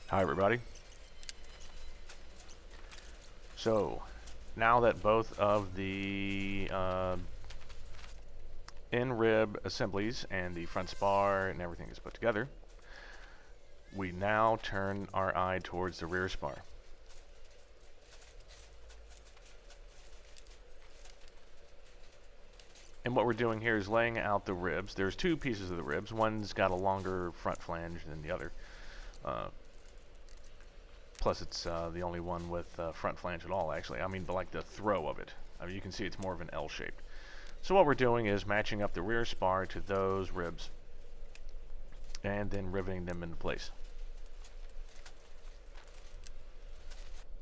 Hi everybody. So now that both of the end rib assemblies and the front spar and everything is put together, we now turn our eye towards the rear spar. And what we're doing here is laying out the ribs. There's two pieces of the ribs. One's got a longer front flange than the other. Plus it's the only one with front flange at all, actually. I mean, like the throw of it. I mean, you can see it's more of an L shape. So what we're doing is matching up the rear spar to those ribs and then riveting them into place.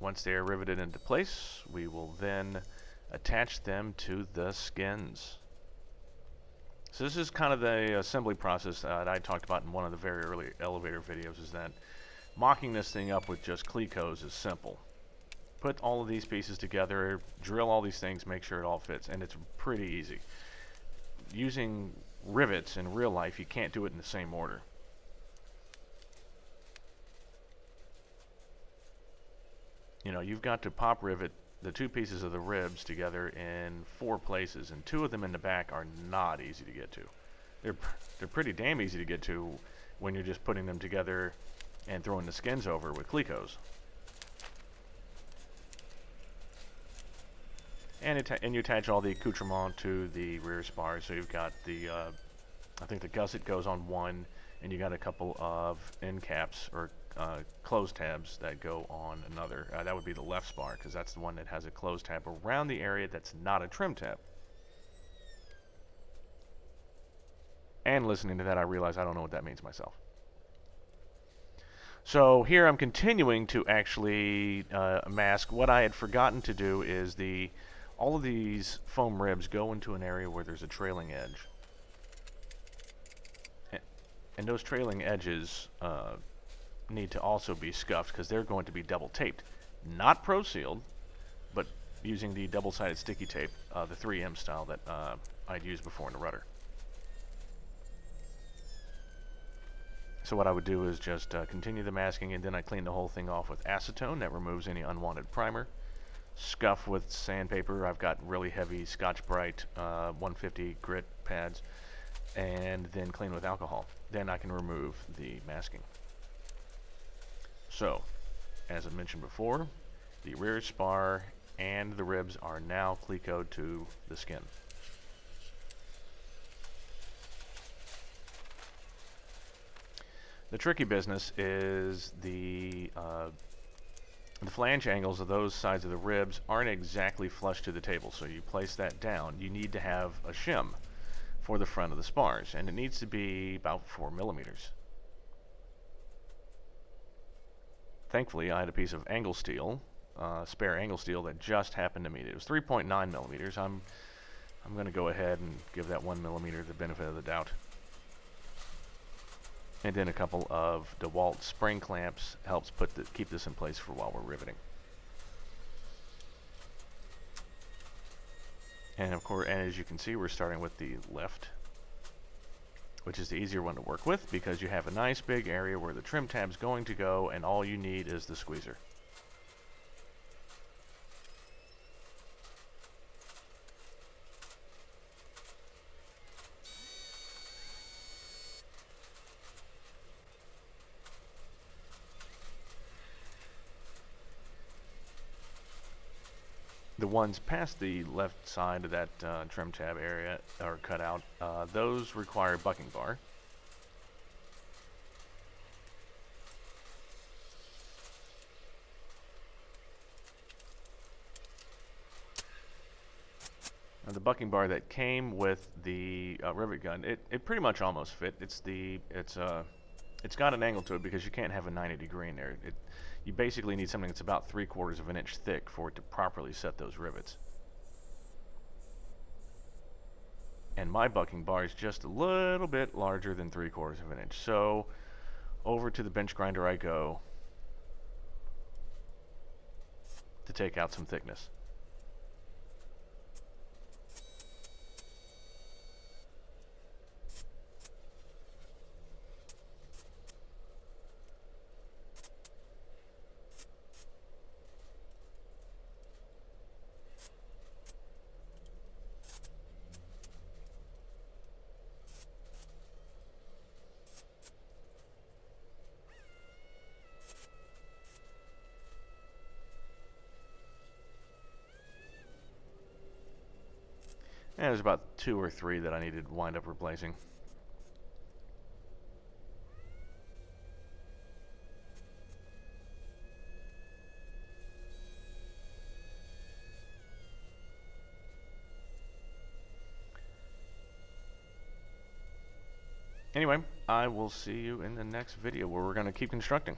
Once they are riveted into place, we will then attach them to the skins. So this is kind of the assembly process that I talked about in one of the very early elevator videos, is that mocking this thing up with just Clecos is simple. Put all of these pieces together, drill all these things, make sure it all fits, and it's pretty easy. Using rivets in real life, you can't do it in the same order. You know, you've got to pop rivet the two pieces of the ribs together in 4 places, and 2 of them in the back are not easy to get to. They're pretty damn easy to get to when you're just putting them together and throwing the skins over with Clecos. And you attach all the accoutrement to the rear spar, so you've got the, I think the gusset goes on one, and you got a couple of end caps or close tabs that go on another. That would be the left spar, because that's the one that has a close tab around the area that's not a trim tab. And listening to that, I realize I don't know what that means myself. So here I'm continuing to actually mask. What I had forgotten to do is all of these foam ribs go into an area where there's a trailing edge. And those trailing edges need to also be scuffed because they're going to be double taped. Not pro sealed, but using the double-sided sticky tape, the 3M style that I'd used before in the rudder. So what I would do is just continue the masking, and then I clean the whole thing off with acetone. That removes any unwanted primer. Scuff with sandpaper. I've got really heavy Scotch-Brite 150 grit pads, and then clean with alcohol. Then I can remove the masking. So, as I mentioned before, the rear spar and the ribs are now Clecoed to the skin. The tricky business is the flange angles of those sides of the ribs aren't exactly flush to the table, so you place that down. You need to have a shim for the front of the spars, and it needs to be about 4 millimeters. Thankfully, I had a piece of angle steel, spare angle steel that just happened to meet it. It was 3.9 millimeters. I'm going to go ahead and give that 1 millimeter the benefit of the doubt. And then a couple of DeWalt spring clamps helps keep this in place for while we're riveting. And of course, and as you can see, we're starting with the left, which is the easier one to work with because you have a nice big area where the trim tab's going to go, and all you need is the squeezer. The ones past the left side of that trim tab area are cut out. Those require bucking bar. Now, the bucking bar that came with the rivet gun, it pretty much almost fit. It's got an angle to it because you can't have a 90-degree in there. You basically need something that's about 3/4 of an inch thick for it to properly set those rivets. And my bucking bar is just a little bit larger than 3/4 of an inch. So over to the bench grinder I go to take out some thickness. And there's about 2 or 3 that I needed to wind up replacing. Anyway, I will see you in the next video where we're going to keep constructing.